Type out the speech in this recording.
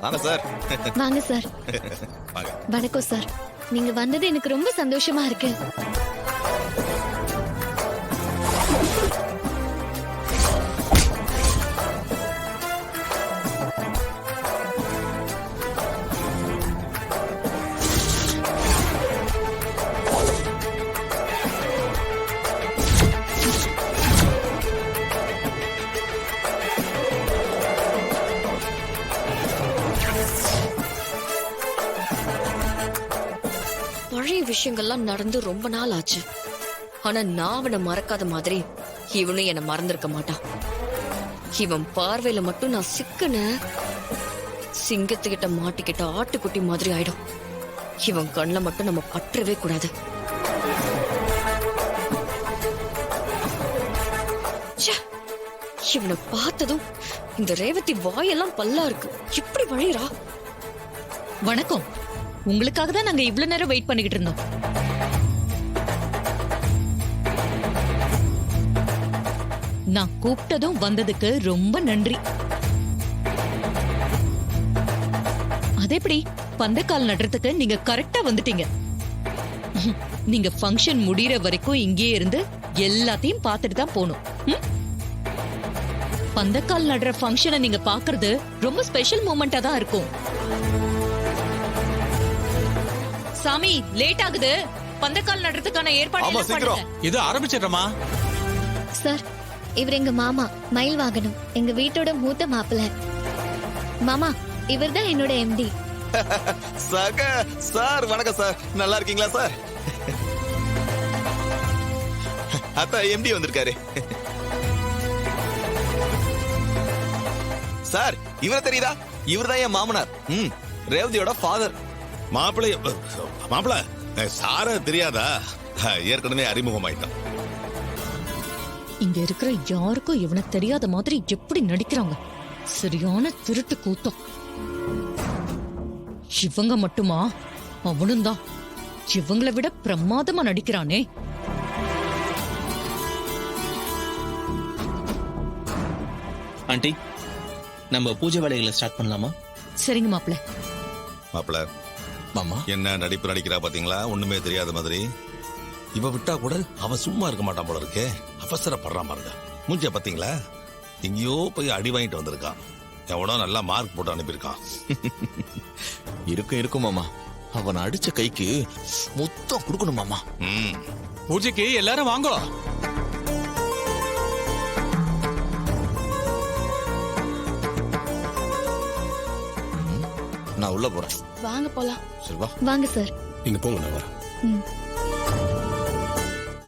வாங்க சார். வாங்க சார். வாங்க. வணக்கம் சார். நீங்க வந்தது எனக்கு ரொம்ப சந்தோஷமா இருக்கு. பழைய விஷயங்கள்லாம் நடந்து ரொம்ப நாள் ஆச்சு. ஆனா நான் அவனை மறக்காத மாதிரி இவனும் என்ன மறந்திருக்க மாட்டான். இவன் பார்வையில மட்டும் நான் சிக்கன சிங்கத்துக்கிட்ட மாட்டிக்கிட்ட ஆட்டுக்குட்டி மாதிரி ஆயிடும். இவன் கண்ணுல மட்டும் நம்ம பற்றவே கூடாது. ச்சே, இவனை பார்த்ததும் இந்த ரேவதி வாயெல்லாம் பல்லா இருக்கு. எப்படி வழிரா? வணக்கம். உங்களுக்காக தான் நாங்க இவ்வளவு நேரம் வெயிட் பண்ணிக்கிட்டு இருந்தோம். நான் கூப்பிட்டதும் வந்ததுக்கு ரொம்ப நன்றி. அதேபடி பந்தக்கால் நடுறதுக்கு நீங்க கரெக்டா வந்துட்டீங்க. நீங்க ஃபங்க்ஷன் முடியற வரைக்கும் இங்கே இருந்து எல்லாத்தையும் பார்த்துட்டு தான் போகணும். பந்தக்கால் நடுற ஃபங்க்ஷனை நீங்க பாக்குறது ரொம்ப ஸ்பெஷல் மூமெண்டா தான் இருக்கும். சாமி, லேட் ஆகுது. பந்தக்கால் நடுறதுக்கான ஏற்பாடு பண்ணுங்க. இது ஆரம்பிச்சிடுறமா சார், இவர் எங்க மாமா மயில் வாகனம், எங்க வீட்டோட மூத்த மாப்பிள்ளை. மாமா, இவர்தான் என்னோட எம்டி. சக சார். வணக்கம் சார். நல்லா இருக்கீங்களா சார்? அத்தா எம்டி வந்திருக்காரு. சார், இவரை தெரியுதா? இவர்தான் என் மாமனார். ரேவதியோட ஃபாதர். மாப்பிள சார தெரியாதா? ஏற்கனவே அறிமுகமாயிட்டான். இங்க இருக்கிற யாருக்கும் இவனை தெரியாத மாதிரி எப்படி நடிக்கிறாங்க. சரியான திருட்டு கூட்டம். இவங்க மட்டுமா? அவனும் தான். இவங்களை விட பிரமாதமா நடிக்கிறானே. ஆண்டி, நம்ம பூஜை வேலைகளை ஸ்டார்ட் பண்ணலாமா? சரிங்க மாப்பிள்ள. மாப்பிள மாமா, என்ன நடிப்பு நடிக்கிறா பாத்தீங்களா? ஒண்ணுமே தெரியாத மாதிரி. இவ விட்டா கூட அவன் சும்மா இருக்க மாட்டான் போல இருக்கே. அவசரப்படுறான் பாருங்க. மூஞ்ச பாத்தீங்களா? எங்கேயோ போய் அடி வாங்கிட்டு வந்திருக்கான். எவனோ நல்லா மார்க் போட்டு அனுப்பியிருக்கான். இருக்கும் மாமா. அவன் அடிச்ச கைக்கு மொத்தம் கொடுக்கணும் மாமா. பூஜைக்கு எல்லாரும் வாங்கோ. நான் உள்ள போறேன். வாங்க போலாம். சரி வா. வாங்க சார். நீங்க போங்க, நான் வரேன்.